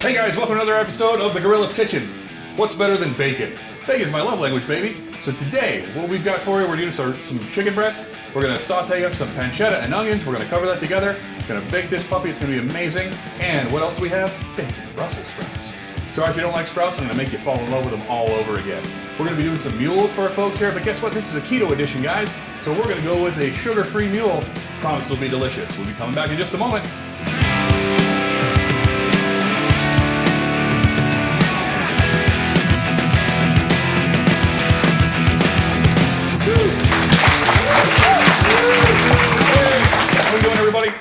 Hey guys, welcome to another episode of the Gorilla's Kitchen. What's better than bacon? Bacon's my love language, baby. So today, what we've got for you, we're doing some chicken breast. We're gonna saute up some pancetta and onions. We're gonna cover that together. Gonna bake this puppy, it's gonna be amazing. And what else do we have? Bacon, Brussel sprouts. Sorry if you don't like sprouts, I'm gonna make you fall in love with them all over again. We're gonna be doing some mules for our folks here, but guess what? This is a keto edition, guys. So we're gonna go with a sugar-free mule. Promise it'll be delicious. We'll be coming back in just a moment. How we doing, everybody?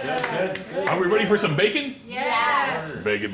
Good. Are we ready for some bacon? Yes. Bacon.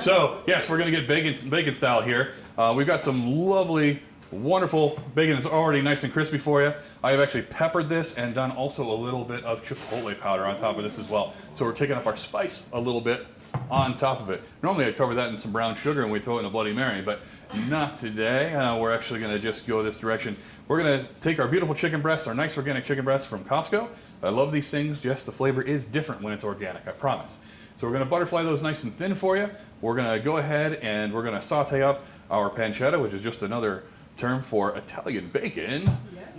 So, yes, we're going to get bacon style here. We've got some lovely, wonderful bacon that's already nice and crispy for you. I have actually peppered this and done also a little bit of chipotle powder on top of this as well. So we're kicking up our spice a little bit on top of it. Normally I cover that in some brown sugar and we throw it in a Bloody Mary, but not today. We're actually going to just go this direction. We're going to take our beautiful chicken breasts, our nice organic chicken breasts from Costco. I love these things. Yes, the flavor is different when it's organic, I promise. So we're going to butterfly those nice and thin for you. We're going to go ahead and we're going to saute up our pancetta, which is just another term for Italian bacon.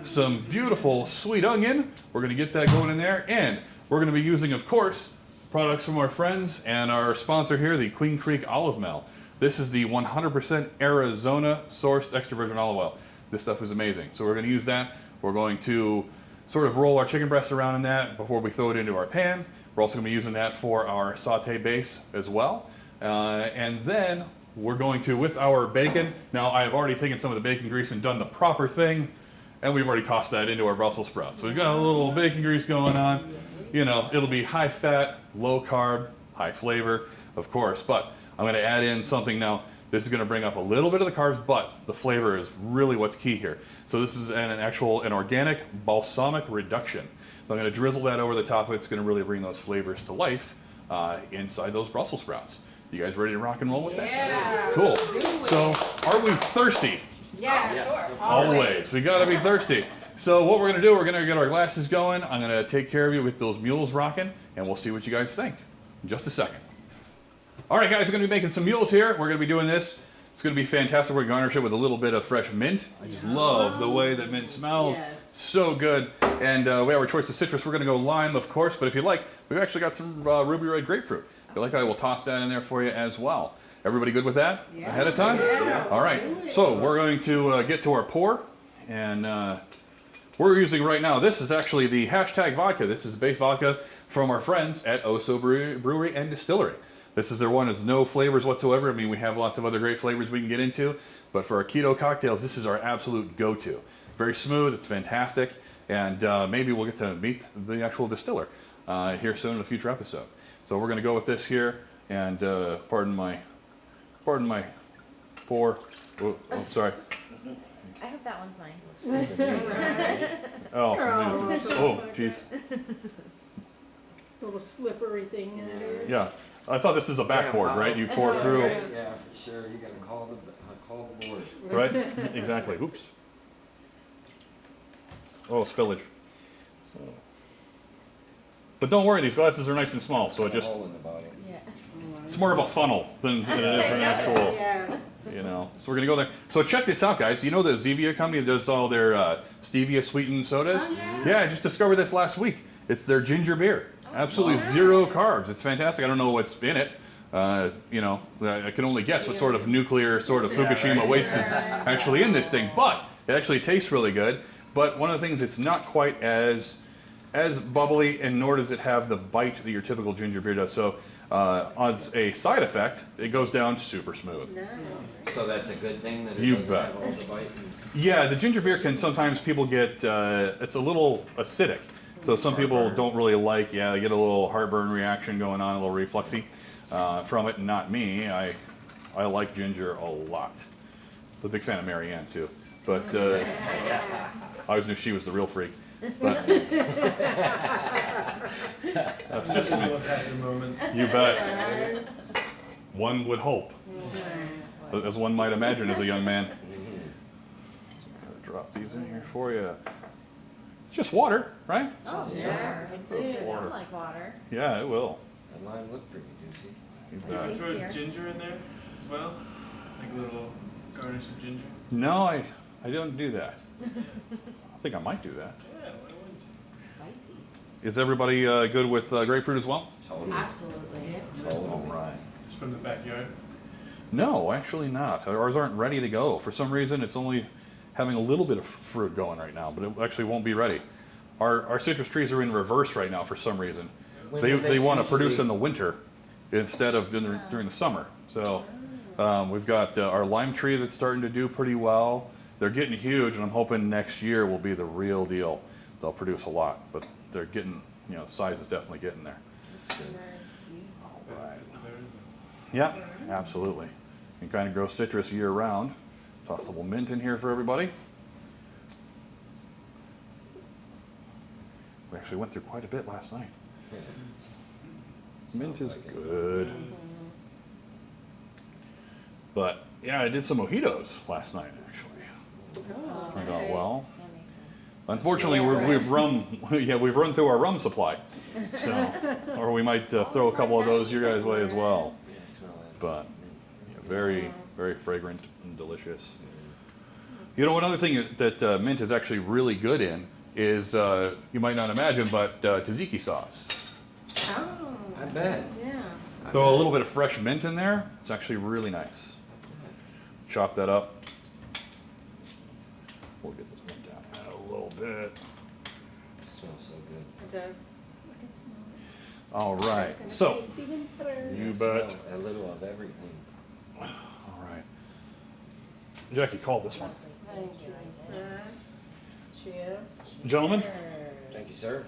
Some beautiful sweet onion. We're going to get that going in there. And we're going to be using, of course, products from our friends and our sponsor here, the Queen Creek Olive Mill. This is the 100% Arizona sourced extra virgin olive oil. This stuff is amazing. So we're going to use that. We're going to sort of roll our chicken breasts around in that before we throw it into our pan. We're also going to be using that for our saute base as well. And then we're going to, with our bacon, now I have already taken some of the bacon grease and done the proper thing, and we've already tossed that into our Brussels sprouts. So we've got a little bacon grease going on. You know, it'll be high fat, low carb, high flavor, of course, but I'm going to add in something now. This is going to bring up a little bit of the carbs, but the flavor is really what's key here. So this is an organic balsamic reduction. So I'm going to drizzle that over the top of it. It's going to really bring those flavors to life inside those Brussels sprouts. You guys ready to rock and roll with that? Yeah. Cool. So are we thirsty? Yeah, sure. Always. We got to be thirsty. So what we're going to do, we're going to get our glasses going. I'm going to take care of you with those mules rocking, and we'll see what you guys think in just a second. All right, guys, we're going to be making some mules here. We're going to be doing this. It's going to be fantastic. We're going to garnish it with a little bit of fresh mint. I just love the way that mint smells. Yes. So good. And we have our choice of citrus. We're going to go lime, of course, but if you like, we've actually got some ruby red grapefruit. If you like, I will toss that in there for you as well. Everybody good with that ahead of time? Yeah. All right. So we're going to get to our pour, and we're using right now, this is actually the hashtag vodka. This is base vodka from our friends at Oso Brewery and Distillery. This is their one. It's no flavors whatsoever. I mean, we have lots of other great flavors we can get into, but for our keto cocktails, this is our absolute go-to. Very smooth. It's fantastic, and maybe we'll get to meet the actual distiller here soon in a future episode. So we're going to go with this here, and pardon my pour. Oh, sorry. I hope that one's mine. Oh, jeez. Little slippery thing in it is. Yeah. I thought this is a backboard, right? You pour through. Yeah, for sure. You gotta call the board. Right? Exactly. Oops. Oh, spillage. So. But don't worry, these glasses are nice and small, so it just, Hole in the bottom. Yeah. it's more of a funnel than it is an actual, Yes. you know. So we're gonna go there. So check this out, guys. You know the Zevia company that does all their stevia sweetened sodas? Oh, Yeah, I just discovered this last week. It's their ginger beer. Absolutely zero carbs. It's fantastic. I don't know what's in it. You know, I can only guess what sort of nuclear sort of Fukushima waste is actually in this thing, but it actually tastes really good. But one of the things, it's not quite as bubbly, and nor does it have the bite that your typical ginger beer does. So as a side effect, it goes down super smooth. Nice. So that's a good thing that it You doesn't bet. have all the bite. Yeah, the ginger beer can sometimes people get, it's a little acidic. So some people don't really like, they get a little heartburn reaction going on, a little refluxy from it. Not me. I like ginger a lot. I'm a big fan of Mary Ann too. But I always knew she was the real freak. But that's just me. You bet. One would hope, as one might imagine as a young man. So I'm going to drop these in here for you. It's just water, right? Oh, sure. It's Just good. I water. like water. Yeah, it will. And mine look pretty juicy. You bet. Tastier. Throw ginger in there as well, like a little garnish of ginger. No, I don't do that. I think I might do that. Yeah, why wouldn't you? Spicy. Is everybody good with grapefruit as well? Totally. Absolutely. All right. Just from the backyard. No, actually not. Ours aren't ready to go. For some reason, it's only having a little bit of fruit going right now, but it actually won't be ready. Our citrus trees are in reverse right now for some reason. When They do they want to usually- produce in the winter instead of during the summer. So we've got our lime tree that's starting to do pretty well. They're getting huge, and I'm hoping next year will be the real deal. They'll produce a lot, but they're getting, the size is definitely getting there. All right. Yeah, absolutely. You can kind of grow citrus year round. Toss a little mint in here for everybody. We actually went through quite a bit last night. Mint is good. But yeah, I did some mojitos last night actually. Turned out well. That makes sense. Unfortunately, we've run through our rum supply, so or we might throw a couple of those your guys' way as well. Yeah, I smell that. But yeah, very, very fragrant and delicious. You know, another thing that mint is actually really good in is, you might not imagine, but tzatziki sauce. Oh. I bet. Yeah. Throw a little bit of fresh mint in there. It's actually really nice. Chop that up. We'll get this mint down a little bit. It smells so good. It does. All right. It's gonna So, taste even better. You I bet. smell a little of everything. all right. Jackie called this one. Thank you, sir. Cheers. Gentlemen, Thank you, sir.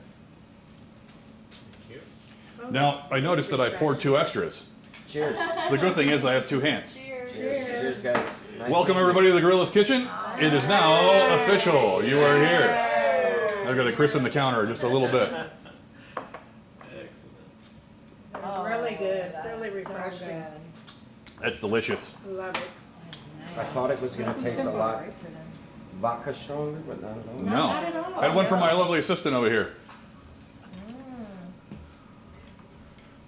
Oh, now I noticed that I poured 2 extras. Cheers. The good thing is I have 2 hands. Cheers. Cheers, guys. Nice Welcome meeting you. everybody to the Gorilla's Kitchen. It is now official. You are here. I've got to christen the counter just a little bit. Excellent. It was really good, really refreshing. That's delicious. Love it. I thought it was going to taste a lot vodka stronger, but not at all. No. Not at all. I had one from my lovely assistant over here.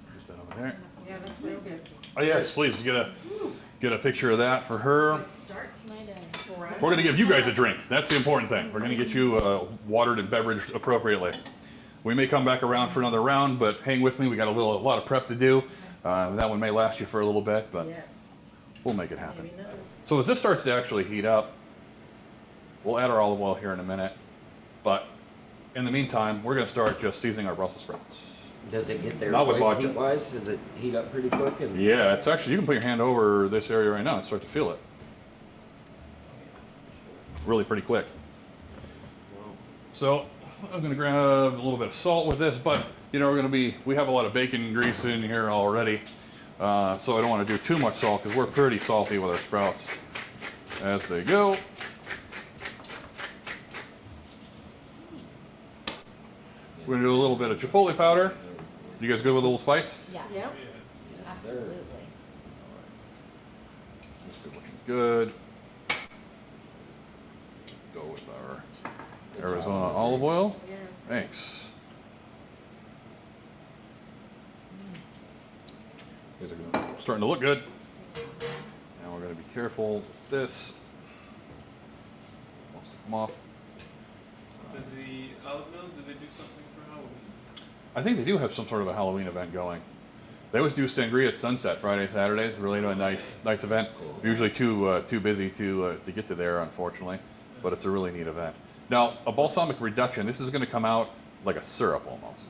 Put that over there. Yeah, that's real good. Oh yes, please get a picture of that for her. Good start to my day. We're going to give you guys a drink. That's the important thing. We're going to get you watered and beveraged appropriately. We may come back around for another round, but hang with me. We got a lot of prep to do. That one may last you for a little bit, but Yes. we'll make it happen. Maybe not. So as this starts to actually heat up, we'll add our olive oil here in a minute. But in the meantime, we're going to start just seasoning our Brussels sprouts. Does it get there Not with quick vodka. heat-wise? Does it heat up pretty quick? And Yeah, it's actually, you can put your hand over this area right now and start to feel it. Really pretty quick. So I'm going to grab a little bit of salt with this, but we have a lot of bacon grease in here already. So I don't want to do too much salt because we're pretty salty with our sprouts as they go. We're going to do a little bit of chipotle powder. You guys good with a little spice? Yeah. Yep. yes, sir. Absolutely. This is looking good. Go with our Arizona olive oil. Yeah. Thanks. These are starting to look good. Now we're going to be careful with this. Wants to come off. Does the olive mill, do they do something for Halloween? I think they do have some sort of a Halloween event going. They always do sangria at sunset, Friday, Saturdays. Really a nice event. Usually too busy to get to there, unfortunately, but it's a really neat event. Now, a balsamic reduction. This is going to come out like a syrup almost,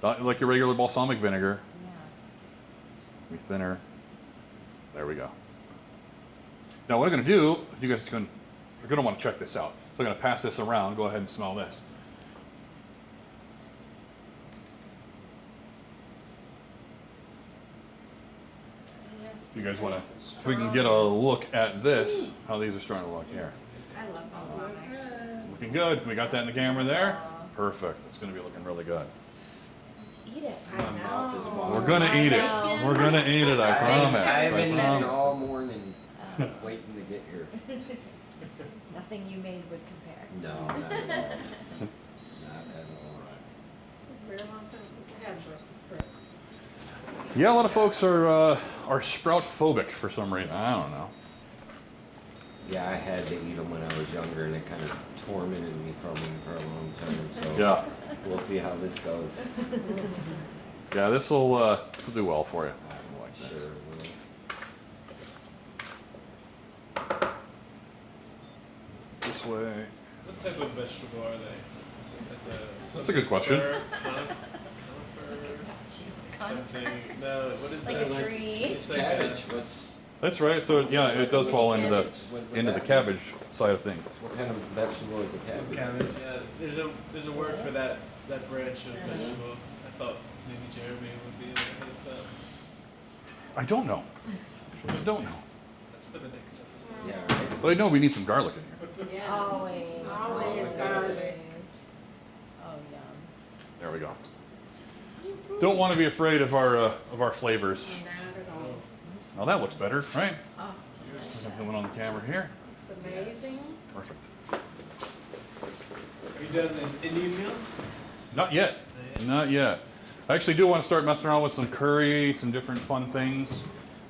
not like your regular balsamic vinegar. Yeah. Be thinner. There we go. Now, what I'm going to do, you guys are going to want to check this out. So I'm going to pass this around. Go ahead and smell this. You guys want to, if we can get a look at this, how these are starting to look here. I love balsamic. Looking good. We got that in the camera there. Perfect. It's going to be looking really good. Let's eat it. I know. We're going to eat it. We're going to eat it. I promise. I've been I in promise. all morning waiting to get here. Nothing you made would compare. No, not at all. Not at all. It's been a very long time since I had Brussels sprouts. Yeah, a lot of folks are sprout phobic for some reason. I don't know. Yeah, I had to eat them when I was younger, and it kind of tormented me from them for a long time. So Yeah, we'll see how this goes. yeah, this'll do well for you. I'm like this. sure it will. This way. What type of vegetable are they? That's a good question. Conifer, something. No, what is Like that? a tree. It's like Cabbage. a, What's That's right. So yeah, it does fall into the what cabbage side of things. What kind of vegetable is a it's cabbage? cabbage. Yeah, there's a word for that branch of vegetable. I thought maybe Jeremy would be able to hit us up. I don't know. I don't know. That's for the next episode. Yeah, right. But I know we need some garlic in here. Yes. Always. Always garlic. Oh, yum. There we go. Don't want to be afraid of our flavors. Not at all. Now that looks better, right? Oh, Have the one on the camera here. It's amazing. Perfect. Are you done an Indian meal? Not yet. Not yet. I actually do want to start messing around with some curry, some different fun things.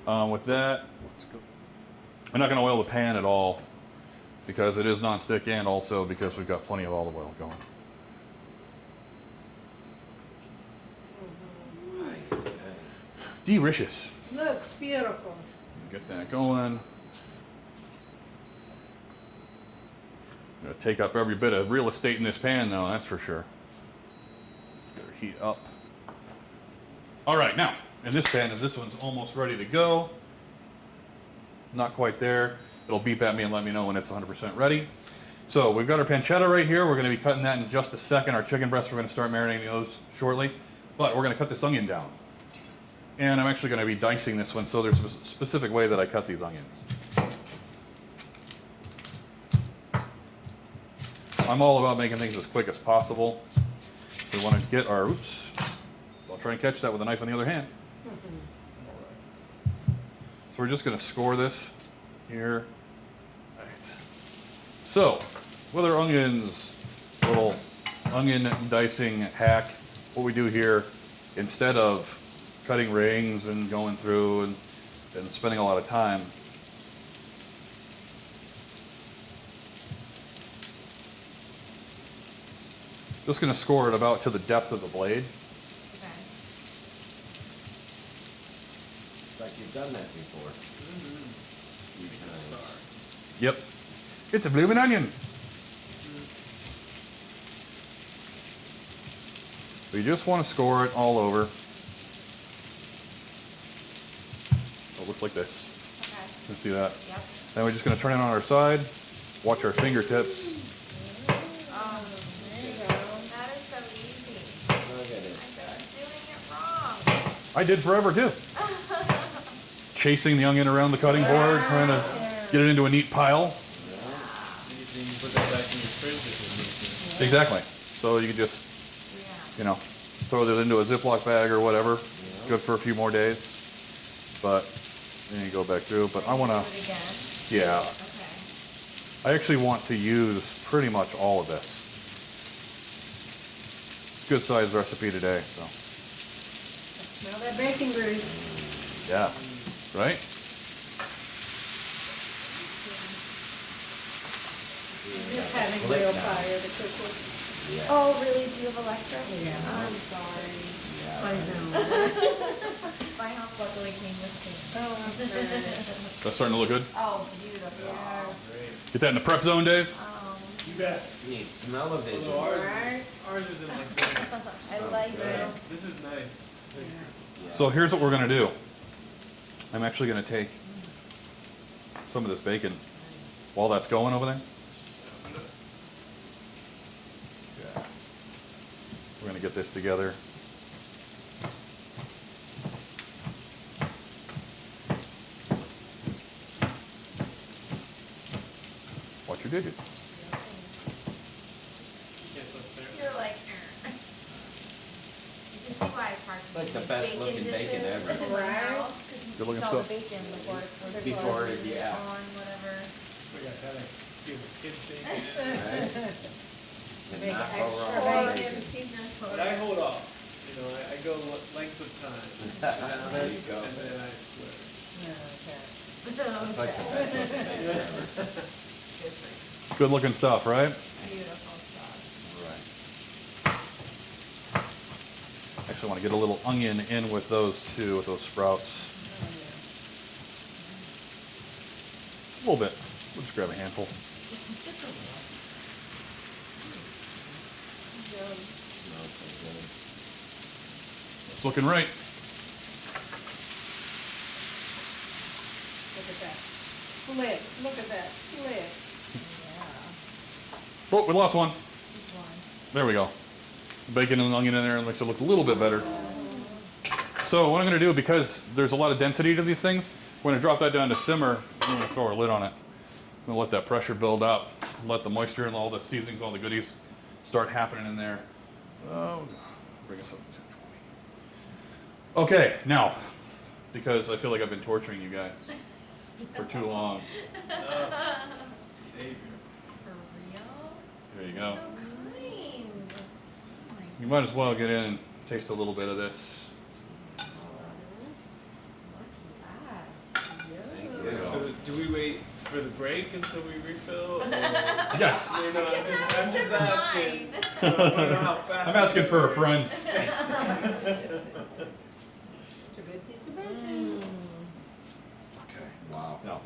With that, let's go. I'm not going to oil the pan at all because it is non-stick, and also because we've got plenty of olive oil going. Delicious. Looks beautiful. Get that going. Gonna take up every bit of real estate in this pan, though, that's for sure. Just gotta heat up. All right, now in this pan, as this one's almost ready to go. Not quite there. It'll beep at me and let me know when it's 100% ready. So we've got our pancetta right here. We're gonna be cutting that in just a second. Our chicken breasts, we're gonna start marinating those shortly. But we're gonna cut this onion down. And I'm actually gonna be dicing this one, so there's a specific way that I cut these onions. I'm all about making things as quick as possible. We wanna get our, oops, I'll try and catch that with a knife on the other hand. So we're just gonna score this here. Right. So, with our onions, little onion dicing hack, what we do here, instead of cutting rings and going through and spending a lot of time, just gonna score it about to the depth of the blade. okay. It's like you've done that before. Few times. Yep. It's a bloomin' onion. We just want to score it all over. It looks like this. Okay. You can see that. Yep. Then we're just going to turn it on our side. Watch our fingertips. Oh, There you go. that is so easy. Look at it. I'm doing it wrong. I did forever too. Chasing the onion around the cutting board, trying to get it into a neat pile. You can put that back in your fridge if you need to. Exactly. So you can just, Yeah. you know, throw it into a Ziploc bag or whatever. Good for a few more days. But then you go back through. But I want Do to, it again. yeah. Okay. I actually want to use pretty much all of this. Good sized recipe today, so Smell that bacon grease. yeah, right? Just having Lick real now. fire to cook with. Yeah. Oh, really? Do you have electric? Yeah. I'm sorry. I know. My house luckily came with me. Oh, that's nice. That's starting to look good. Oh, beautiful. Get that in the prep zone, Dave. You bet. You need smell-o-vision. Although ours, Right? ours isn't like this. I like good. it. This is nice. Yeah. So here's what we're gonna do. I'm actually gonna take some of this bacon while that's going over there. Yeah. We're gonna get this together. Watch your digits. Yes, upstairs. You're like, you can see why it's hard to It's like make the best bacon looking bacon dishes ever. in my Right? house, 'cause you Good looking can tell the stuff. bacon before it's cooked. Before it, yeah. On whatever. We got kind of skin the kids thing. Right? Make Cannot go extra wrong with bacon. bacon. He's not But I hold off. You know, I go lengths of time. There you go. And then I splurge. That's like the best looking bacon ever. Good looking stuff, right? Beautiful stuff. Right. Actually, I want to get a little onion in with those too, with those sprouts. A little bit. We'll just grab a handful. Just a little. Smells so good. It's looking right. Look at that. Flip. Look at that. Flip. Yeah. Oh, we lost one. This one. There we go. Bacon and onion in there and makes it look a little bit better. So what I'm going to do, because there's a lot of density to these things, we're going to drop that down to simmer. I'm going to throw our lid on it. I'm going to let that pressure build up, let the moisture and all the seasonings, all the goodies start happening in there. Oh, bring us up to 220. Okay, now, because I feel like I've been torturing you guys for too long. Savior. For real? There you go. So kind. You might as well get in and taste a little bit of this. Thank There you you. go. So do we wait for the break until we refill? Or, Yes. you know, I'm just asking. Mine. So I don't know how fast. I'm asking for a friend. It's a good piece of bacon. Okay. Wow. No.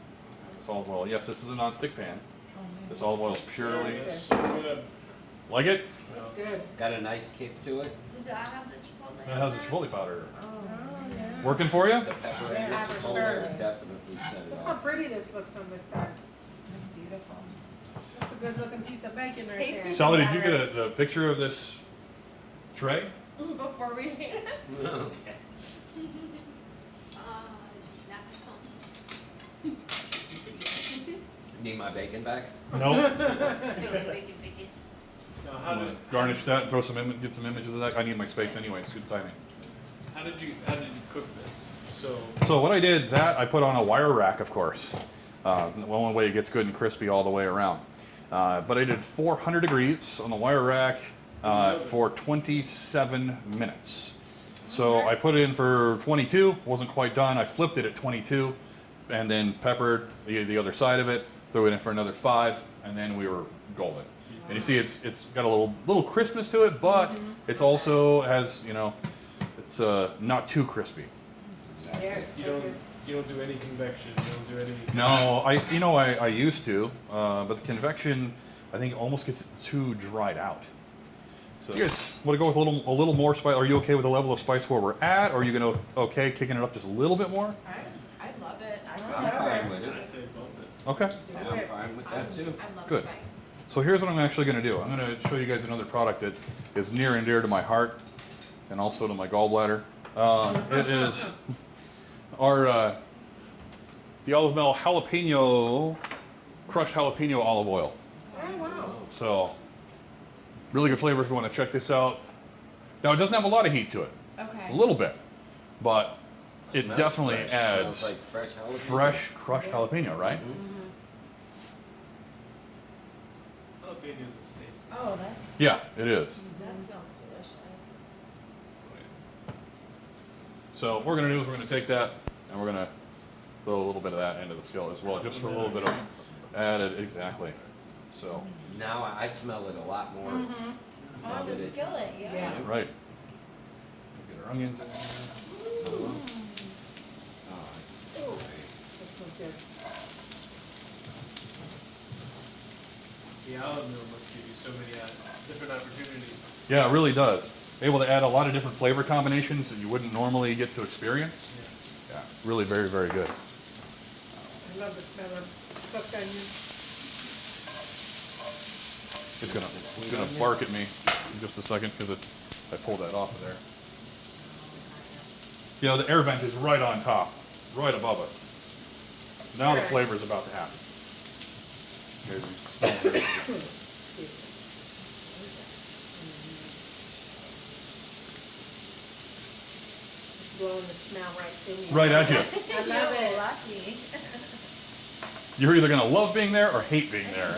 This olive oil. Yes, this is a non-stick pan. This olive oil is purely. Yes, good. Like it? It's good. Got a nice kick to it. Does that have the chipotle? It has a chipotle powder. Oh, yeah. Working for you? The pepper and Yeah, the for chipotle sure. definitely set it Look how off. pretty this looks on this side. That's beautiful. That's a good looking piece of bacon right Tasty. there. Sally, did you get a picture of this tray? Before we ate it? No. Need my bacon back? No. Bacon. Now, how did Garnish that and throw get some images of that. I need my space anyway. It's good timing. how did you cook this? So So what I did, that I put on a wire rack, of course. One way it gets good and crispy all the way around. But I did 400 degrees on the wire rack for 27 minutes. So I put it in for 22, wasn't quite done. I flipped it at 22 and then peppered the other side of it, threw it in for another 5, and then we were golden. And you see it's got a little crispness to it, but it's also has, you know, it's not too crispy. Yeah, it's you so don't good. you don't do any convection. You don't do any. No, I used to, but the convection I think almost gets too dried out. So you guys want to go with a little more spice? Are you okay with the level of spice where we're at, or are you gonna okay kicking it up just a little bit more? I love it. I'm fine with I it. say bump it. Okay. Yeah, I'm fine with that too. I love Good. spice. So here's what I'm actually gonna do. I'm gonna show you guys another product that is near and dear to my heart, and also to my gallbladder. It is our the Olive Mill jalapeno crushed jalapeno olive oil. Oh, wow. So, really good flavor if you want to check this out. Now, it doesn't have a lot of heat to it, Okay. a little bit, but it Smells definitely fresh. adds Smells like fresh jalapeno. fresh crushed jalapeno, right? Jalapenos is safe. Oh, that's Yeah, it is. that smells delicious. So, what we're going to do is we're going to take that and we're going to throw a little bit of that into the skillet as well, just for a little bit of added, exactly. So, Now I smell it a lot more. Now On the that it- skillet, yeah. Yeah. right. Get our onions in there. Oh, This smells good. The olive mill must give you so many different opportunities. Yeah, it really does. Able to add a lot of different flavor combinations that you wouldn't normally get to experience. Yeah. Yeah, really very, very good. I love the smell of cooked onions. It's gonna bark at me in just a second because I pulled that off of there. You know, the air vent is right on top, right above us. Now the Right. flavor is about to happen. Here's the smell. Blowing the smell right to me. Right at you. I love it. Lucky. You're either gonna love being there or hate being there.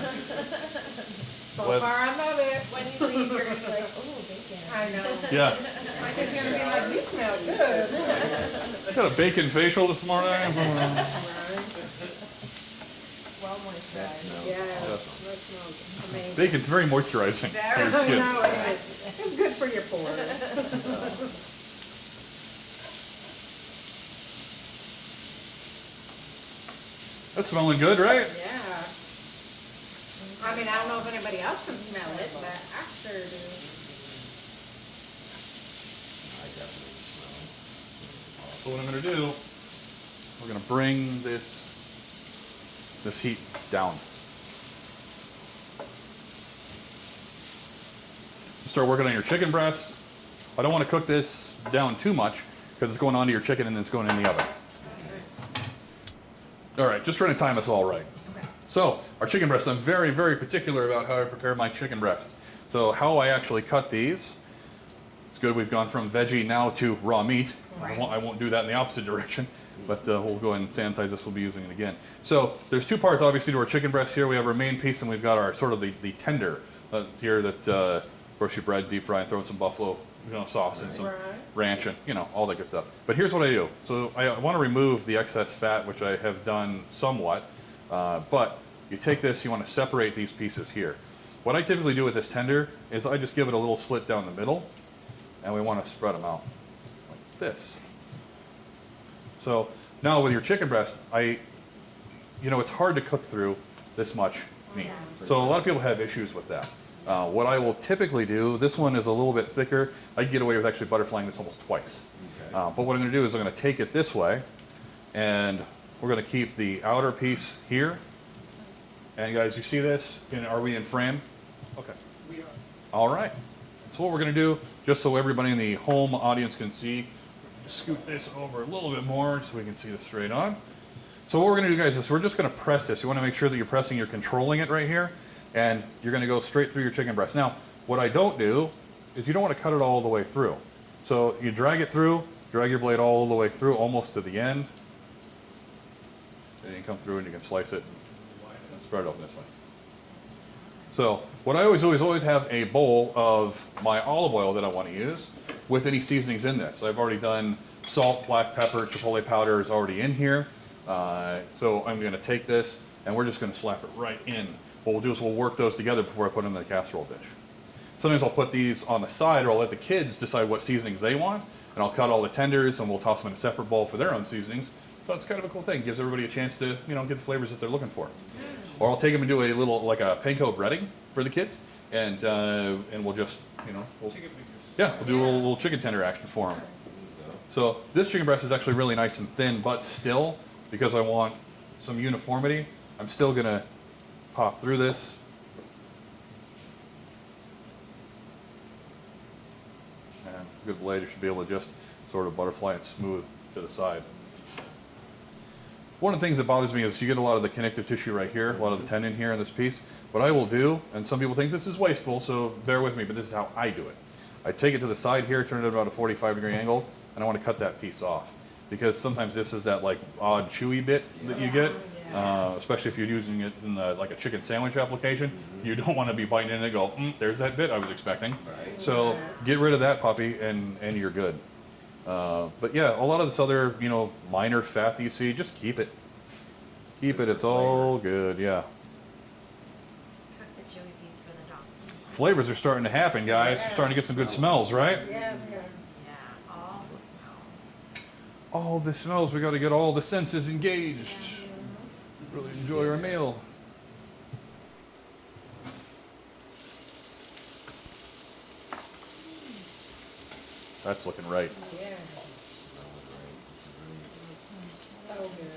So What? far, I love it. When you leave, you're gonna be like, oh, bacon. I know. Yeah. My kid's gonna be like, you smell good. Got a bacon facial this morning. Right. Well That moisturized. smells Yeah, Yeah. that smells amazing. Bacon's very moisturizing. for your I skin. know it is. It's good for your pores. That's smelling good, right? Yeah. I mean, I don't know if anybody else can smell it, but I sure do. I definitely smell it. So what I'm gonna do, we're gonna bring this heat down. Start working on your chicken breasts. I don't want to cook this down too much because it's going onto your chicken and then it's going in the oven. All right, just trying to time us all right. So our chicken breasts, I'm very, very particular about how I prepare my chicken breast. So how I actually cut these, it's good we've gone from veggie now to raw meat. I won't do that in the opposite direction, but we'll go ahead and sanitize this. We'll be using it again. So there's two parts obviously to our chicken breast here. We have our main piece and we've got our sort of the tender here that, of course, you bread, deep fry, and throw in some buffalo sauce and some Right. ranch and all that good stuff. But here's what I do. So I want to remove the excess fat, which I have done somewhat, but you take this, you want to separate these pieces here. What I typically do with this tender is I just give it a little slit down the middle, and we want to spread them out like this. So now with your chicken breast, it's hard to cook through this much meat. So a lot of people have issues with that. What I will typically do, this one is a little bit thicker. I can get away with actually butterflying this almost twice. Okay. But what I'm going to do is I'm going to take it this way, and we're going to keep the outer piece here. And guys, you see this? Are we in frame? Okay. We are. All right. So what we're going to do, just so everybody in the home audience can see, scoot this over a little bit more so we can see this straight on. So what we're going to do, guys, is we're just going to press this. You want to make sure that you're pressing, you're controlling it right here, and you're going to go straight through your chicken breast. Now, what I don't do is you don't want to cut it all the way through. So you drag it through, drag your blade all the way through, almost to the end. Then you come through and you can slice it and spread it open this way. So what I always have a bowl of my olive oil that I want to use with any seasonings in this. I've already done salt, black pepper, chipotle powder is already in here. So I'm going to take this and we're just going to slap it right in. What we'll do is we'll work those together before I put them in the casserole dish. Sometimes I'll put these on the side, or I'll let the kids decide what seasonings they want, and I'll cut all the tenders and we'll toss them in a separate bowl for their own seasonings. So it's kind of a cool thing. Gives everybody a chance to get the flavors that they're looking for. Or I'll take them and do a little like a panko breading for the kids, and we'll just we'll, Chicken fingers. yeah, we'll do a little chicken tender action for them. So this chicken breast is actually really nice and thin, but still, because I want some uniformity, I'm still gonna pop through this. And good blade, you should be able to just sort of butterfly it smooth to the side. One of the things that bothers me is you get a lot of the connective tissue right here, a lot of the tendon here in this piece. What I will do, and some people think this is wasteful, so bear with me, but this is how I do it. I take it to the side here, turn it at about a 45-degree angle, and I want to cut that piece off. Because sometimes this is that like odd chewy bit that you get, especially if you're using it in like a chicken sandwich application. You don't want to be biting in and go, there's that bit I was expecting. Right. So get rid of that puppy and you're good. But yeah, a lot of this other, minor fat that you see, just keep it. Keep it, it's all good, yeah. Cook the chewy piece for the dog. Flavors are starting to happen, guys. We're starting to get some good smells, right? Yeah, Yeah, all the smells. All the smells, we got to get all the senses engaged. Really enjoy our meal. That's looking right. yeah. So good.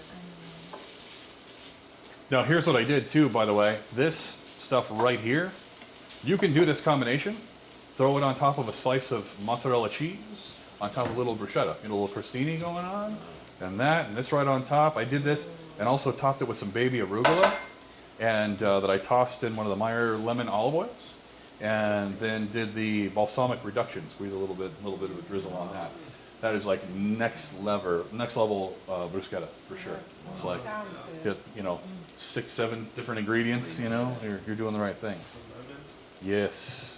Now here's what I did too, by the way. This stuff right here, you can do this combination. Throw it on top of a slice of mozzarella cheese, on top of a little bruschetta. Get a little crostini going on, and this right on top. I did this and also topped it with some baby arugula, and that I tossed in one of the Meyer lemon olive oils, and then did the balsamic reduction. Squeeze a little bit of a drizzle on that. That is like next level bruschetta for sure. It's like Sounds good. get 6, 7 different ingredients. You're doing the right thing. Yes.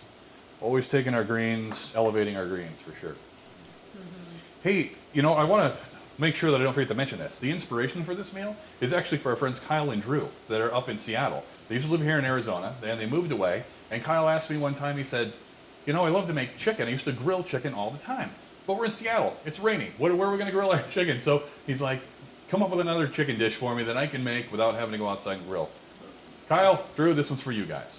Always taking our greens, elevating our greens for sure. Hey, you know, I want to make sure that I don't forget to mention this. The inspiration for this meal is actually for our friends Kyle and Drew that are up in Seattle. They used to live here in Arizona, and they moved away. And Kyle asked me one time, he said, you know, I love to make chicken. I used to grill chicken all the time. But we're in Seattle. It's raining. Where are we going to grill our chicken? So he's like, come up with another chicken dish for me that I can make without having to go outside and grill. Kyle, Drew, this one's for you guys.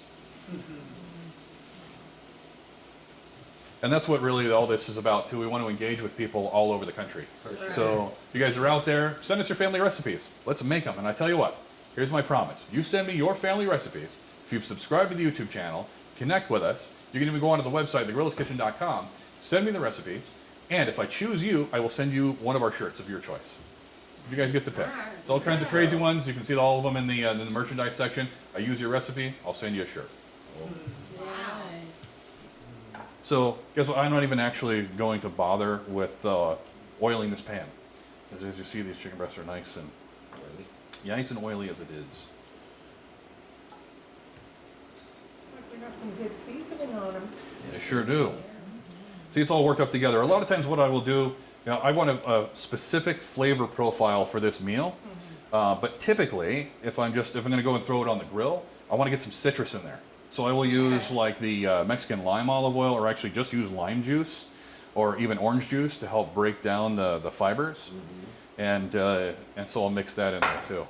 And that's what really all this is about, too. We want to engage with people all over the country. For sure. So if you guys are out there, send us your family recipes. Let's make them. And I tell you what, here's my promise. You send me your family recipes. If you've subscribed to the YouTube channel, connect with us. You can even go onto the website, thegorillaskitchen.com, send me the recipes, and if I choose you, I will send you one of our shirts of your choice. You guys get the pick. It's all kinds of crazy ones. You can see all of them in the merchandise section. I use your recipe, I'll send you a shirt. So, guess what? I'm not even actually going to bother with oiling this pan. As you see, these chicken breasts are nice and nice and oily as it is. They got some good seasoning on them. They sure do. See, it's all worked up together. A lot of times what I will do, you know, I want a specific flavor profile for this meal. But typically, if I'm going to go and throw it on the grill, I want to get some citrus in there. So I will use like the Mexican lime olive oil, or actually just use lime juice, or even orange juice to help break down the fibers. And so I'll mix that in there too.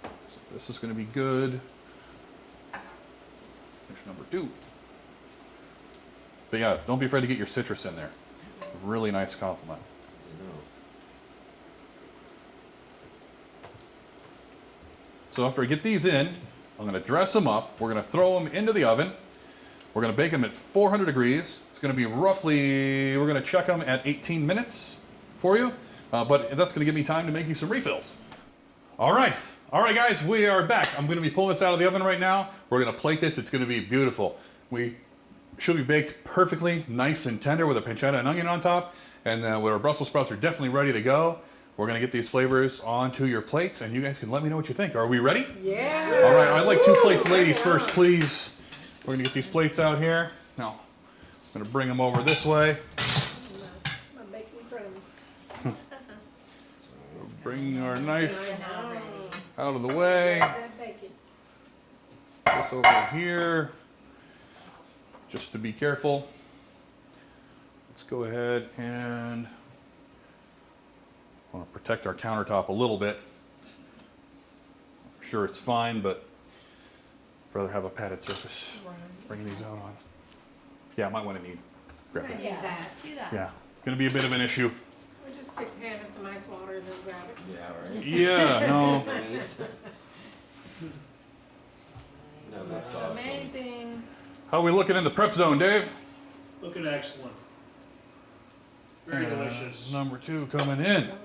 So this is going to be good. Dish number 2. But yeah, don't be afraid to get your citrus in there. Really nice compliment. So after I get these in, I'm going to dress them up. We're going to throw them into the oven. We're going to bake them at 400 degrees. It's going to be roughly, we're going to check them at 18 minutes for you. But that's going to give me time to make you some refills. All right, guys, we are back. I'm going to be pulling this out of the oven right now. We're going to plate this. It's going to be beautiful. We should be baked perfectly nice and tender with a pancetta and onion on top. And with our Brussels sprouts are definitely ready to go. We're going to get these flavors onto your plates, and you guys can let me know what you think. Are we ready? Yeah. All right, I'd like 2 plates, ladies, first, please. We're going to get these plates out here. Now, I'm going to bring them over this way. I'm making crumbs. Bring our knife Now ready. out of the way. That bacon. This over here. Just to be careful. Let's go ahead and I want to protect our countertop a little bit. I'm sure it's fine, but I'd rather have a padded surface. Bringing these out on. Yeah, I might want to grab that. Yeah. That. Do that. Yeah, going to be a bit of an issue. We just stick a hand in some ice water and then grab it. Yeah, right. Yeah, no. No, that's awesome. Amazing. How are we looking in the prep zone, Dave? Looking excellent. Very delicious. Number 2 coming in. Right.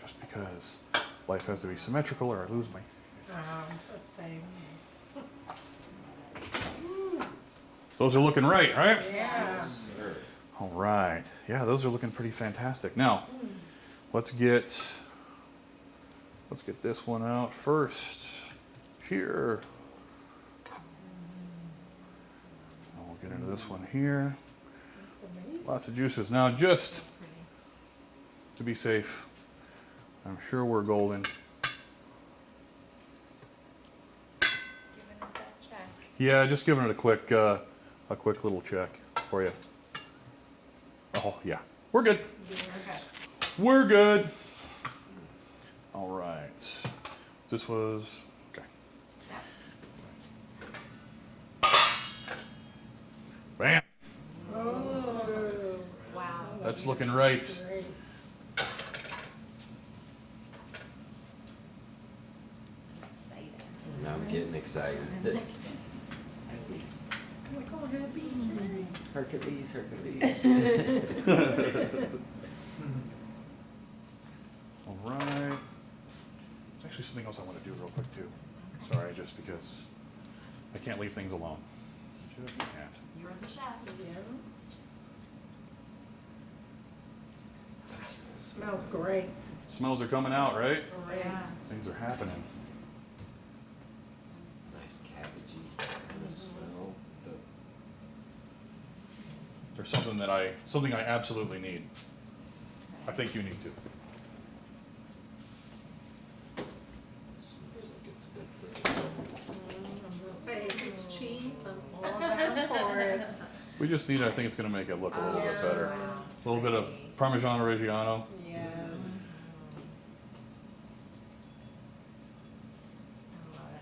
Just because life has to be symmetrical or I lose my... The same. Those are looking right? Yeah. Sure. All right. Yeah, those are looking pretty fantastic. Now, let's get this one out first. Here. And we'll get into this one here. That's amazing. Lots of juices. Now, just So pretty. to be safe, I'm sure we're golden. Giving it that check. Yeah, just giving it a quick little check for you. Oh, yeah. We're good. We're good. All right. This was, okay. Bam. Oh. Wow. That's looking right. Great. Excited. Now I'm getting excited. Look how happy. Hercules. All right. There's actually something else I want to do real quick too. Sorry, just because I can't leave things alone. Just can't. You're the chef. Smells great. Smells are coming out, right? Great. Yeah. Things are happening. Nice cabbagey kind of smell. There's something I absolutely need. I think you need to. I'm gonna say if it's cheese, I'm all down for it. We just need, I think it's going to make it look a little bit Yeah. better. A little bit of Parmesan Reggiano. Yes. I love it.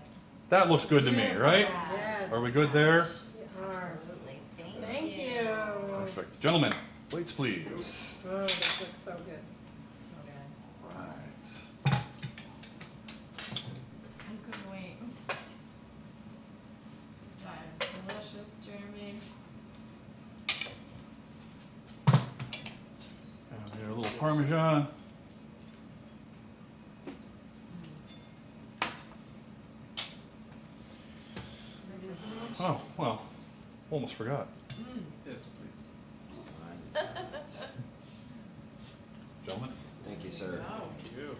That looks good to me, right? Yes. Are we good there? You are. Absolutely. Thank you. Perfect. Gentlemen, plates please. Oh, this looks so good. So good. Right. I couldn't wait. That is delicious, Jeremy. And we got a little Parmesan. Oh, well, almost forgot. Yes, please. Gentlemen. Thank you, sir. Thank you.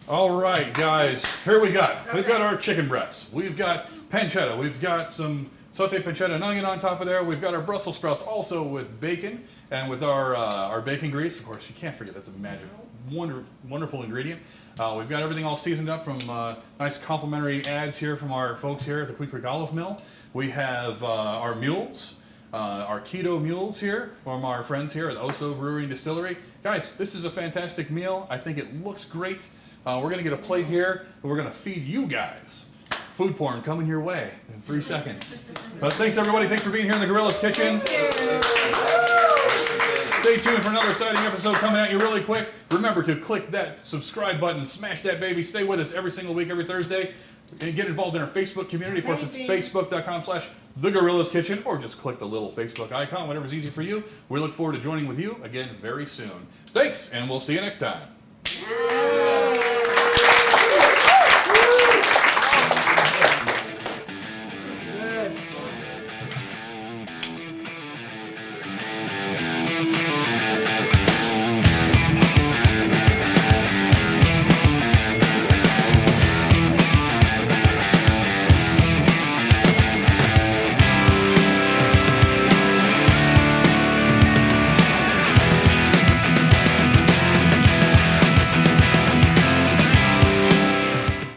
All right, guys, here we got. We've got our chicken breasts. We've got pancetta. We've got some sauteed pancetta and onion on top of there. We've got our Brussels sprouts also with bacon and with our bacon grease. Of course, you can't forget that's a magic, wonderful ingredient. We've got everything all seasoned up from nice complimentary ads here from our folks here at the Queen Creek Olive Mill. We have our mules. Our keto mules here from our friends here at Oso Brewery and Distillery. Guys, this is a fantastic meal. I think it looks great. We're going to get a plate here, and we're going to feed you guys. Food porn coming your way in 3 seconds. But thanks, everybody. Thanks for being here in the Gorilla's Kitchen. Stay tuned for another exciting episode coming at you really quick. Remember to click that subscribe button, smash that baby. Stay with us every single week, every Thursday. And get involved in our Facebook community. Of course, it's facebook.com/The Gorilla's Kitchen, or just click the little Facebook icon, whatever's easy for you. We look forward to joining with you again very soon. Thanks, and we'll see you next time. Yeah.